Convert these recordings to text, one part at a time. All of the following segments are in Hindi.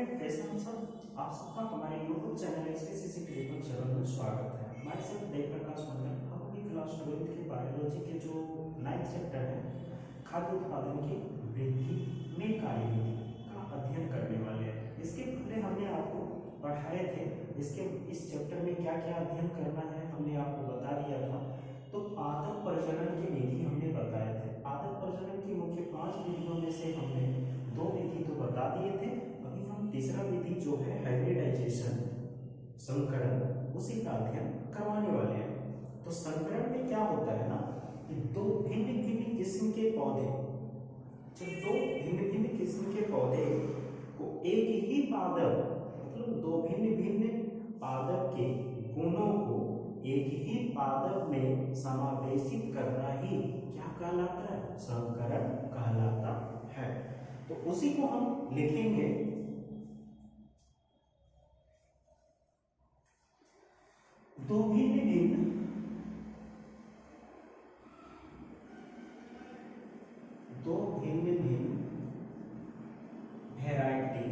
फ्रेंड, कैसे हम सब आप सबका हमारे YouTube channel SPCC clinical channel में स्वागत है। हमारे साथ जयप्रकाश मंडल हम अपनी क्लास 12 के बायोलॉजी के जो 9th चैप्टर है खाद्य उत्पादन की वृद्धि में कार्यविधि का अध्ययन करने वाले हैं। इसके पहले हमने आपको पढ़ाए थे इस चैप्टर में क्या क्या अध्ययन करना है हमने आपको बता दिया था। तो पादप प्रजनन की विधि हमने बताए थे। पादप प्रजनन की मुख्य 5 विधियों में से हमने 2 विधि तो बता दिए थे। अभी हम तीसरा विधि जो है हाइब्रिडाइजेशन संकरण उसी का अध्ययन करवाने वाले हैं। तो संकरण में क्या होता है ना कि दो भिन्न भिन्न किस्म के पौधे, जब दो भिन्न भिन्न किस्म के पौधे को एक ही पादप मतलब दो भिन्न भिन्न पादप के गुणों को एक ही पादप में समावेशित करना ही क्या कहलाता है? संकरण कहलाता है। तो उसी को हम लिखेंगे दो भिन्न भिन्न वैरायटी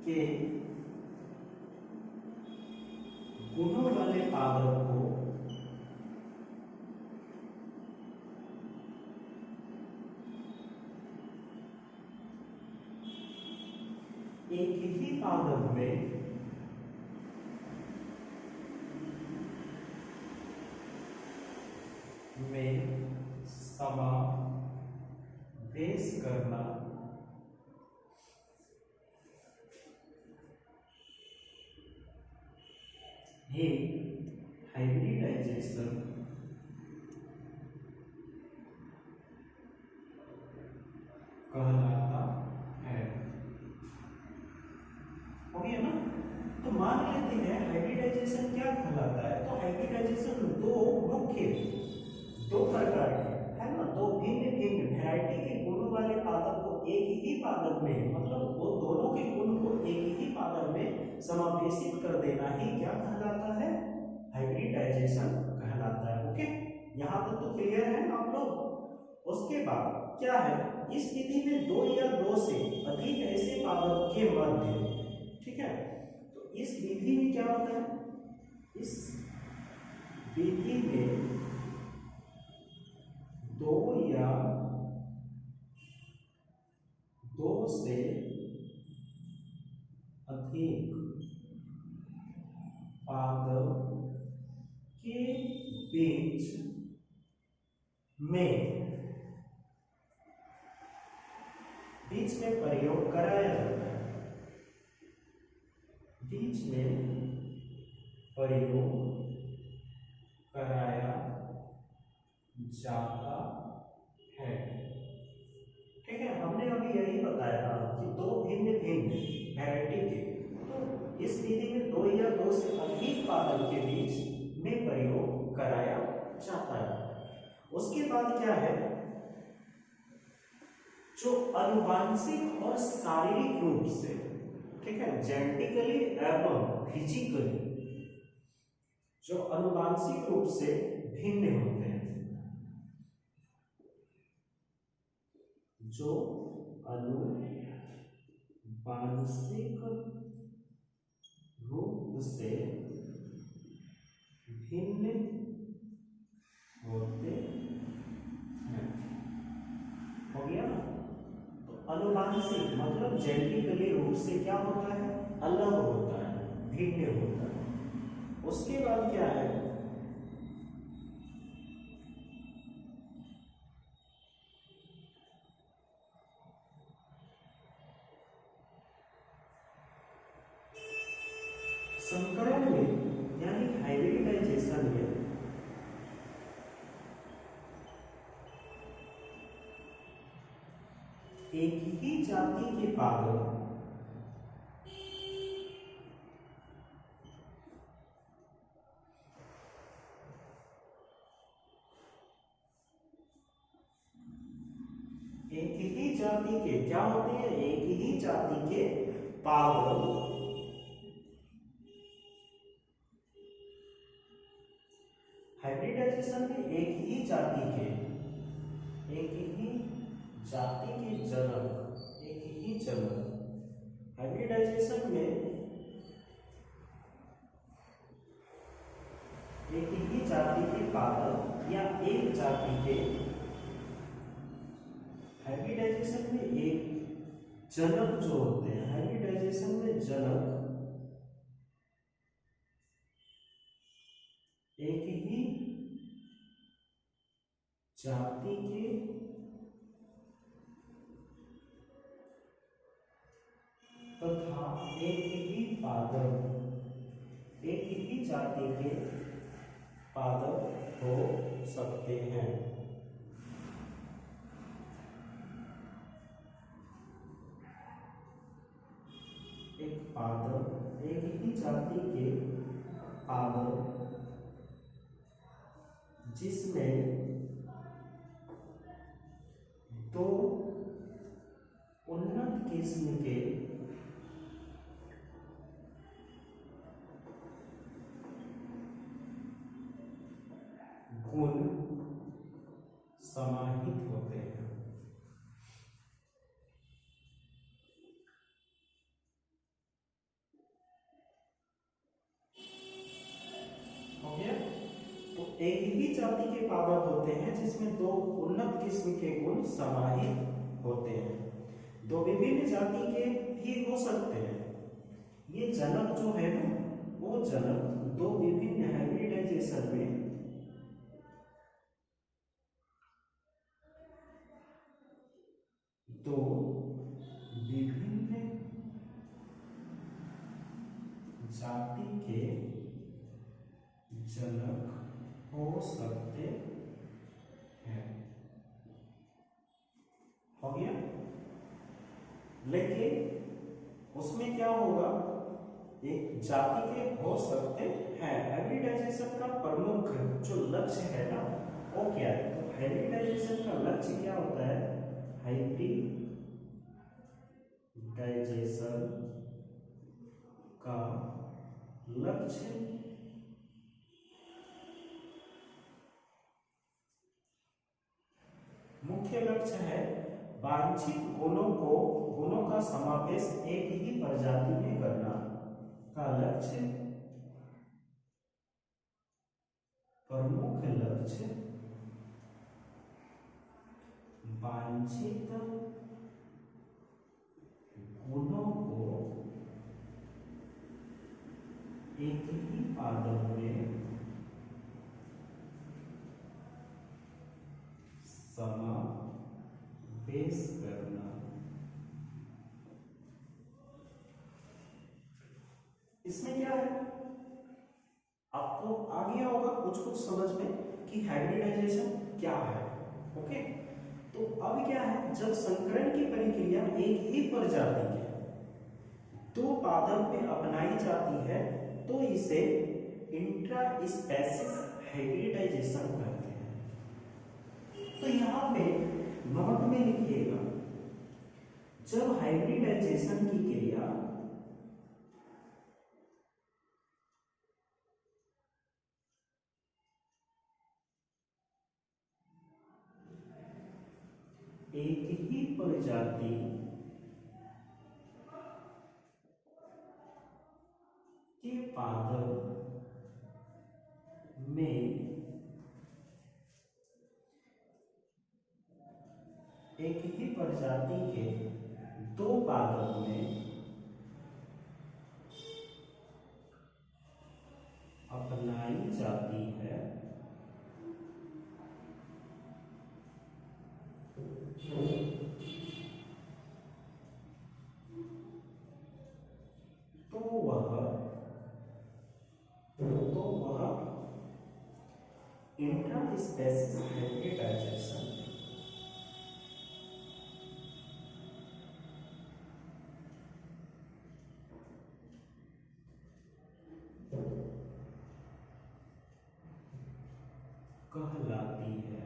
के गुणों वाले पादप को एक ही पादप में समावेश करना ही हाइब्रिडाइजेशन कहलाता है। हो गया ना? तो मान लेते हैं हाइब्रिडाइजेशन क्या कहलाता है। तो हाइब्रिडाइजेशन दो प्रकार के है ना, दो भिन्न भिन्न वैरायटी के गुणों वाले पादप को एक ही पादप में मतलब वो दोनों के गुण को एक ही पादप में समावेशित कर देना ही क्या कहलाता है? हाइब्रिडाइजेशन कहलाता है। ओके, यहाँ तक तो क्लियर है आप लोग। उसके बाद क्या है, इस विधि में 2 या 2 से अधिक ऐसे पादप के मध्य, ठीक है, तो इस विधि में क्या होता है? इस विधि में 2 या 2 से अधिक पादप के बीच में प्रयोग कराया जाता है। बीच में प्रयोग कराया जाता है। ठीक है, हमने अभी यही बताया था कि 2 भिन्न भिन्न वैरायटी के, तो इस विधि में 2 या 2 से अधिक पादप के बीच में प्रयोग कराया जाता है। उसके बाद क्या है, जो आनुवांशिक और शारीरिक रूप से, ठीक है, जेनेटिकली एवं फिजिकली जो आनुवांशिक रूप से भिन्न होते हैं, जो आनुवांशिक रूप से भिन्न होते हैं। हो गया ना? तो आनुवांशिक मतलब जेनेटिकली रूप से क्या होता है? अलग होता है, भिन्न होता है। उसके बाद क्या है, संकरण में यानी हाइब्रिडाइजेशन में एक ही जाति के पादप एक ही जाति के क्या होते हैं? एक ही जाति के पादप हाइब्रिडाइजेशन में एक ही जाति के जनक जनक। हाइब्रिडाइजेशन में एक ही जाति के पादप या एक जाति के, हाइब्रिडाइजेशन में एक जनक जो होते हैं, हाइब्रिडाइजेशन में जनक एक ही जाति के तथा एक ही पादप, एक ही जाति के पादप हो सकते हैं। एक पादप, एक ही जाति के पादप जिसमें दो उन्नत किस्म के गुण समाहित होते हैं। हो गया? तो एक ही जाति के पादप होते हैं जिसमें दो उन्नत किस्म के गुण समाहित होते हैं। दो विभिन्न जाति के भी हो सकते हैं। ये जनक जो है ना, वो जनक दो विभिन्न हाइब्रिडाइजेशन में दो विभिन्न जाति के जनक हो सकते हैं। हो गया? लेकिन उसमें क्या होगा, एक जाति के हो सकते हैं। हाइब्रिडाइजेशन का प्रमुख जो लक्ष्य है ना, वो क्या है? तो हाइब्रिडाइजेशन का लक्ष्य क्या होता है? हाइब्रिडाइजेशन का लक्ष्य मुख्य लक्ष्य है वांछित गुणों का समावेश एक ही प्रजाति में करना। का लक्ष्य, प्रमुख लक्ष्य वांछित गुणों को एक ही पादप में समावेश करना। इसमें क्या है, आपको आ गया होगा कुछ समझ में कि हाइब्रिडाइजेशन क्या है। ओके, तो अब क्या है, जब संकरण की प्रक्रिया एक ही प्रजाति के दो पादप में अपनाई जाती है तो इसे इंट्रा स्पेसीज हाइब्रिडाइजेशन कहते हैं। तो यहां पे नोट में लिखिएगा, जब हाइब्रिडाइजेशन की क्रिया एक ही प्रजाति के पादप में एक ही प्रजाति के दो पादप में अपनाई जाती है तो वह इंट्रा स्पेसीज हाइब्रिडाइजेशन कहलाती है।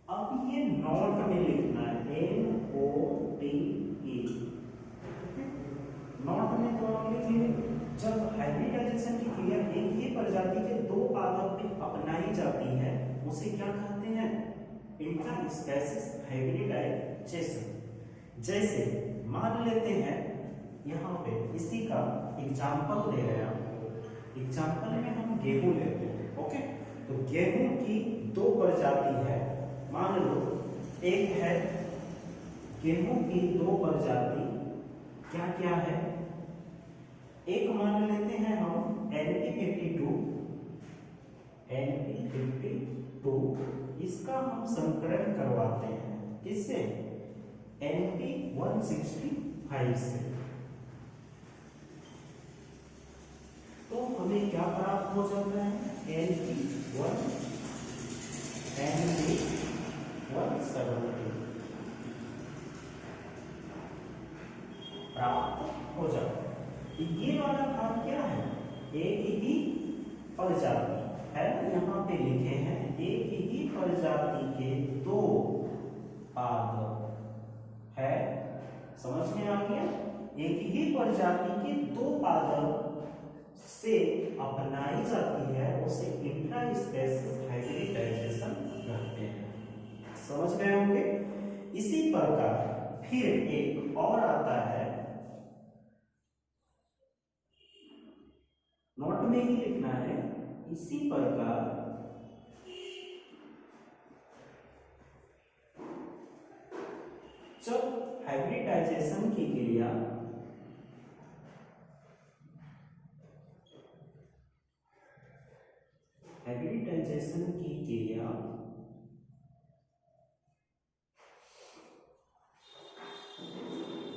अब ये नोट में लिखना है, NOTE। नोट में तो आप लिखिए, जब हाइब्रिडाइजेशन की क्रिया एक ही प्रजाति के दो पादप में अपनाई जाती है उसे क्या कहते हैं? इंट्रास्पेसिस हाइब्रिडाइजेशन। जैसे मान लेते हैं यहाँ पे इसी का एग्जाम्पल दे रहे हैं आपको। एग्जाम्पल में हम गेहूं लेते हैं। ओके, तो गेहूं की दो प्रजाति है। मान लो एक है गेहूं की दो प्रजाति, क्या क्या है? एक मान लेते हैं हम NP52, इसका हम संकरण करवाते हैं किससे? NP165 से। तो हमें क्या प्राप्त हो जाता है? NP170 प्राप्त हो जाता है। ये वाला भाग क्या है? एक ही प्रजाति है ना, यहाँ पे लिखे हैं एक ही प्रजाति के दो पादप है। समझ में आ गया? एक ही प्रजाति के दो पादप से अपनाई जाती है, उसे इंट्रास्पेसिस हाइब्रिडाइजेशन कहते हैं। समझ गए होंगे? इसी प्रकार फिर एक और आता है, नोट में ही लिखना है। इसी प्रकार जब हाइब्रिडाइजेशन की क्रिया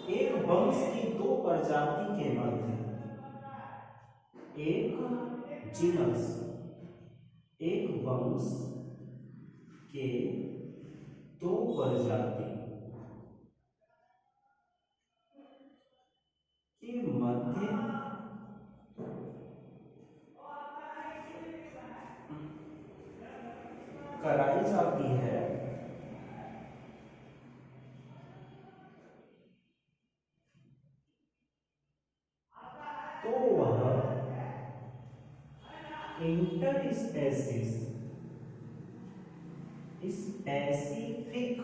एक वंश की दो प्रजाति के मध्य, एक जीनस, एक वंश के दो प्रजाति के मध्य कराई जाती है, तो वह इंटरस्पेसिस इंटरस्पेसिफिक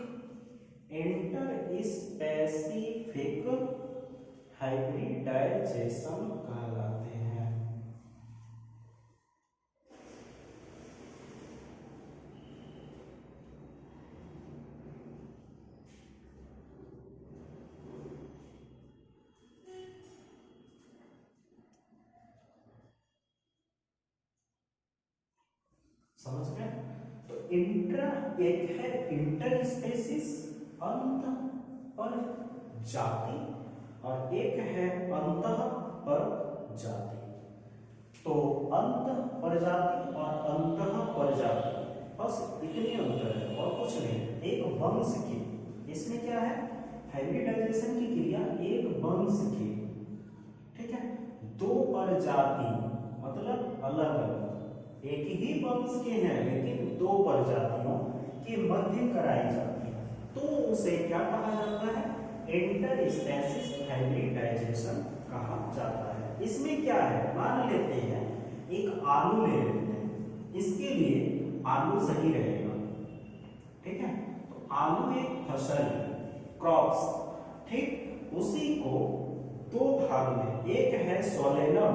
हाइब्रिडाइजेशन कहलाते हैं। समझ गए? तो इंट्रा एक है इंटरस्पेसिस अंत पर जाति, और एक है अंतः पर जाति। तो अंत प्रजाति और अंतः प्रजाति, बस इतनी अंतर है और कुछ नहीं। एक वंश की, इसमें क्या है? हाइब्रिडाइजेशन की क्रिया एक वंश की, ठीक है, दो प्रजाति मतलब अलग अलग, एक ही वंश के हैं लेकिन दो प्रजातियों के मध्य कराई जाती है, तो उसे क्या कहा जाता है? इंटरस्पेसिस हाइब्रिडाइजेशन कहा जाता है। इसमें क्या है? मान लेते हैं एक आलू ले लेते हैं, इसके लिए आलू सही रहेगा, ठीक है। तो आलू एक फसल है, क्रॉप्स, ठीक। उसी को दो भाग में, एक है सोलेनम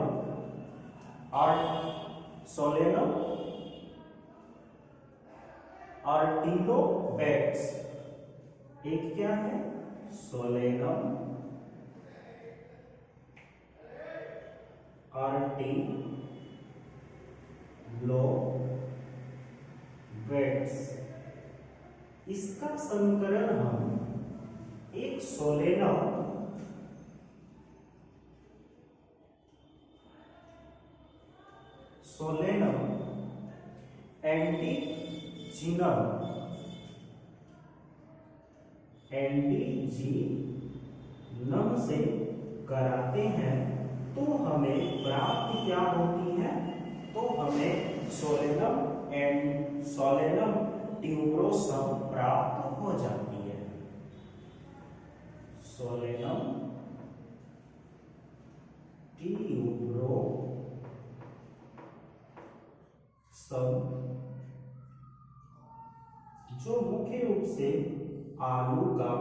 आर्टिलोबैक्स, एक क्या है? सोलेनम आर्टिलोबैक्स। इसका संकरण हम एक सोलेनम एंटीजीनम से कराते हैं, तो हमें प्राप्त क्या होती है? तो हमें सोलेनम ट्यूबरोसम प्राप्त हो जाती है। सोलेनम ट्यूबरोसम जो मुख्य रूप से आलू का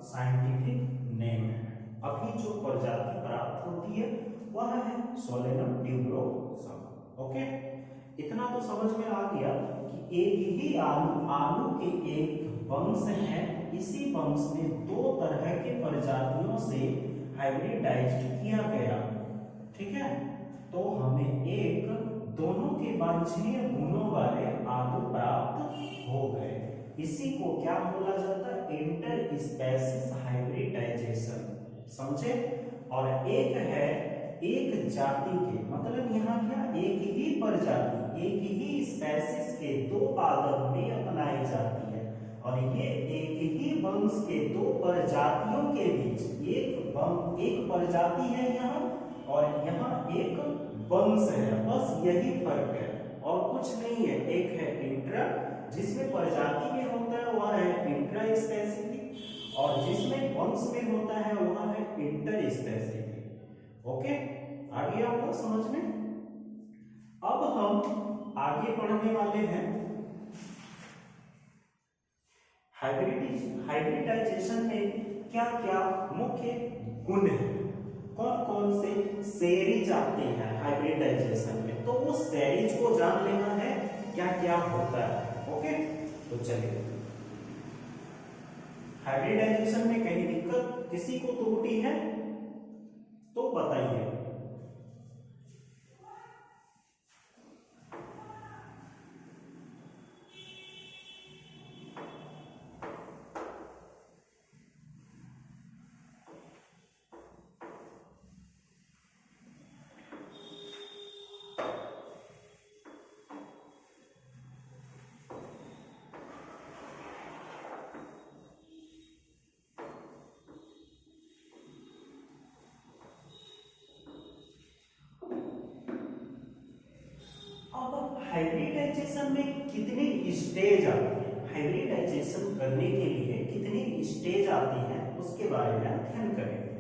साइंटिफिक नेम है। अभी जो प्रजाति प्राप्त होती है वह है सोलेनम ट्यूबरोसम। ओके, इतना तो समझ में आ गया कि एक ही आलू के एक वंश है, इसी वंश में दो तरह के प्रजातियों से हाइब्रिडाइज्ड किया गया। ठीक है, तो हमें एक दोनों के वांछनीय गुणों वाले आलू प्राप्त हो गए। इसी को क्या बोला जाता है? Inter species hybridization. समझे? और एक है एक जाति के, मतलब यहाँ क्या, एक ही प्रजाति, एक ही स्पेसीज के दो पादप में अपनाई जाती है, और ये एक ही वंश के दो प्रजातियों के बीच एक प्रजाति है यहाँ, और यहाँ एक वंश है। बस यही फर्क है और कुछ नहीं है। एक है इंट्रा, जिसमें प्रजाति में होता है वह है इंट्रा स्पेसिफिक, और जिसमें वंश में होता है वह है इंटर स्पेसिफिक। ओके, आ गया आपको समझ में? अब हम आगे पढ़ने वाले हैं हाइब्रिडाइजेशन में क्या क्या मुख्य गुण है, कौन कौन से सेरीज आते हैं हाइब्रिडाइजेशन में, तो वो सेरीज को जान लेना है क्या क्या होता है। ओके, तो चलिए, हाइब्रिडाइजेशन में कहीं दिक्कत किसी को त्रुटि है तो बताइए। हाइब्रिडाइजेशन में कितनी स्टेज आती है, हाइब्रिडाइजेशन करने के लिए कितनी स्टेज आती हैं उसके बारे में अध्ययन करेंगे।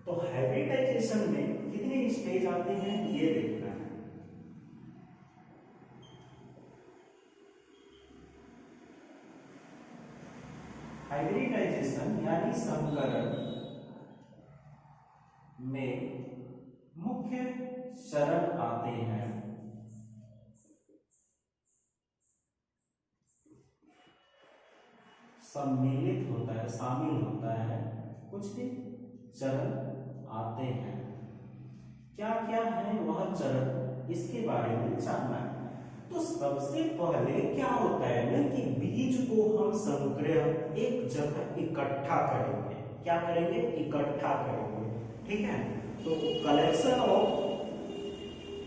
तो हाइब्रिडाइजेशन में कितनी स्टेज आते हैं ये देखना है। हाइब्रिडाइजेशन यानी संकरण में मुख्य चरण आते हैं। सम्मिलित होता है, शामिल होता है, कुछ भी चरण आते हैं। क्या क्या है वह चरण, इसके बारे में जानना है। तो सबसे पहले क्या होता है ना कि बीज को हम संग्रह एक जगह इकट्ठा करेंगे। क्या करेंगे? इकट्ठा करेंगे। ठीक है, तो कलेक्शन ऑफ,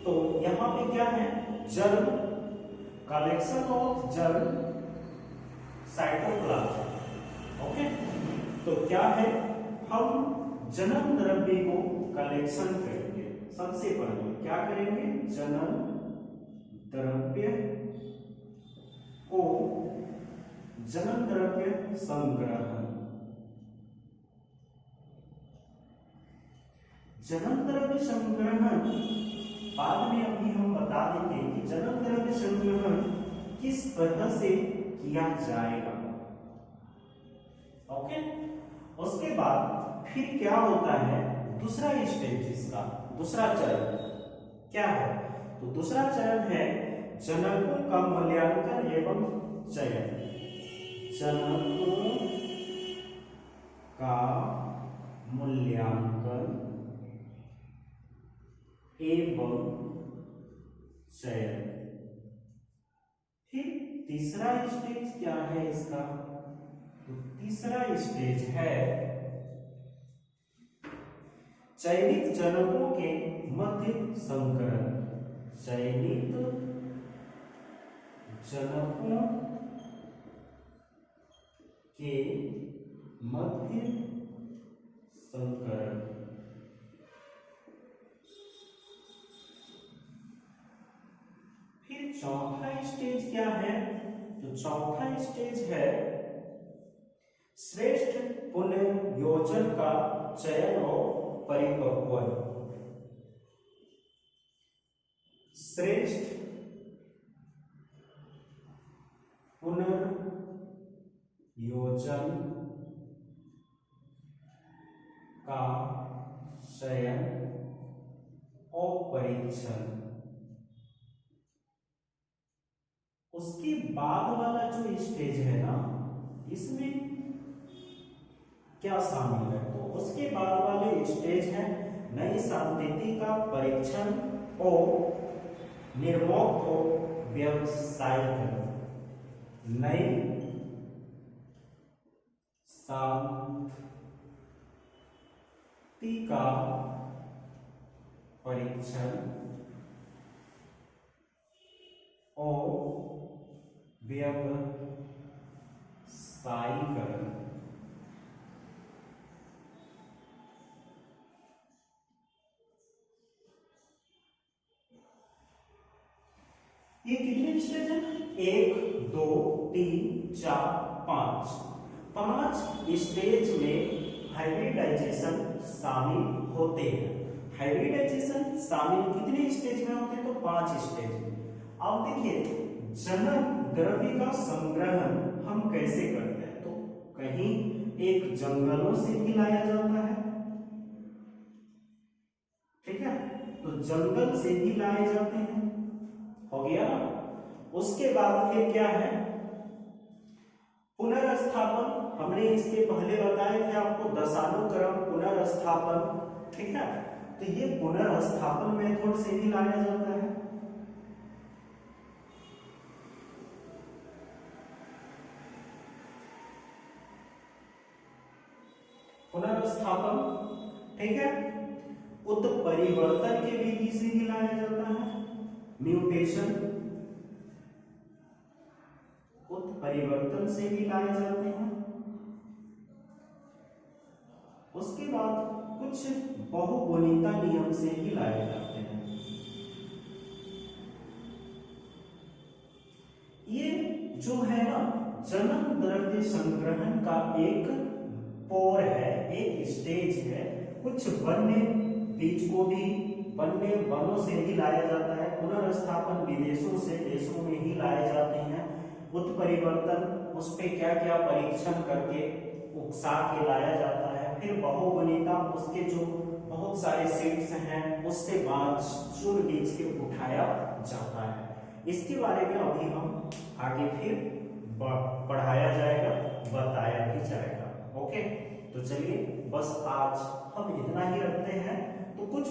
तो यहाँ पे क्या है? Germ, collection of germ cytoplasm. Okay, तो क्या है, हम जन्म द्रव्य को कलेक्शन करेंगे। सबसे पहले क्या करेंगे? जन्म द्रव्य को, जन्म द्रव्य संग्रहण, जन्म द्रव्य संग्रहण बाद में अभी हम बता देंगे कि जन्म द्रव्य संग्रहण किस तरह से किया जाएगा। ओके, उसके बाद फिर क्या होता है? दूसरा स्टेज, इसका दूसरा चरण क्या है? तो दूसरा चरण है जनकों का मूल्यांकन एवं चयन। जनकों का मूल्यांकन एवं चयन। फिर तीसरा स्टेज क्या है इसका? तो तीसरा स्टेज है चयनित जनकों के मध्य संकरण। चयनित जनकों के मध्य संकरण। फिर चौथा स्टेज क्या है? तो चौथा स्टेज है श्रेष्ठ पुनर्योजन का चयन और परिपक्वन। श्रेष्ठ पुनर्योजन भोजन का चयन और परीक्षण। उसके बाद वाला जो स्टेज है ना, इसमें क्या शामिल है? तो उसके बाद वाले स्टेज है नई सांस्कृति का परीक्षण और निर्मोह को व्यवसायीकरण। नई सांस्कृति का परीक्षण और व्यवसायीकरण। ये कितने स्टेज हैं? 1 2 3 4 5। 5 स्टेज में हाइब्रिडाइजेशन शामिल होते हैं। हाइब्रिडाइजेशन शामिल कितने स्टेज में होते हैं? तो 5 स्टेज में। अब देखिए, जनन द्रव्य का संग्रहण हम कैसे करते हैं? तो कहीं एक जंगलों से भी लाया जाता है, ठीक है, तो जंगल से भी लाए जाते हैं, हो गया ना। उसके बाद फिर क्या है? पुनर्स्थापन। हमने इसके पहले बताए थे आपको दशानुक्रम पुनर्स्थापन, ठीक है, तो ये पुनर्स्थापन मेथड से भी लाया जाता है। पुनर्स्थापन, ठीक है। उत्परिवर्तन के विधि से भी लाया जाता है, म्यूटेशन, उत्परिवर्तन से भी लाए जाते हैं। उसके बाद कुछ बहुगुणिता नियम से भी लाए जाते हैं। ये जो है ना, जनन द्रव्य संग्रहण का एक पोर है, एक स्टेज है। कुछ वन्य बीज को भी वन्य वनों से ही लाया जाता है। पुनर्स्थापन विदेशों से देशों में ही लाए जाते हैं। उत्परिवर्तन, उस पे क्या क्या परीक्षण करके उकसा के लाया जाता है। फिर बहुगुणिता, उसके जो बहुत सारे सीड्स हैं उससे चुन बीज के उठाया जाता है। इसके बारे में अभी हम आगे फिर पढ़ाया जाएगा, बताया भी जाएगा। ओके, तो चलिए बस आज हम इतना ही रखते हैं। तो कुछ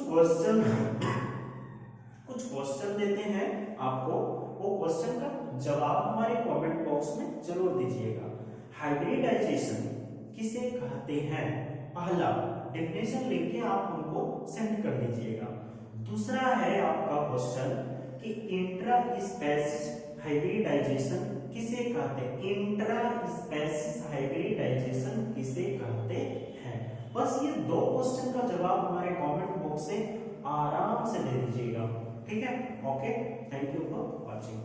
क्वेश्चन देते हैं आपको, वो क्वेश्चन का जवाब हमारे कमेंट बॉक्स में जरूर दीजिएगा। हाइब्रिडाइजेशन किसे कहते हैं? पहला डेफिनेशन लिख के आप हमको सेंड कर दीजिएगा। दूसरा है आपका क्वेश्चन कि इंट्रा स्पेसीज हाइब्रिडाइजेशन किसे कहते हैं? इंट्रा स्पेसीज हाइब्रिडाइजेशन किसे कहते हैं? बस ये 2 क्वेश्चन का जवाब हमारे कमेंट बॉक्स से आराम से दे दीजिएगा, ठीक है। Okay, thank you for watching.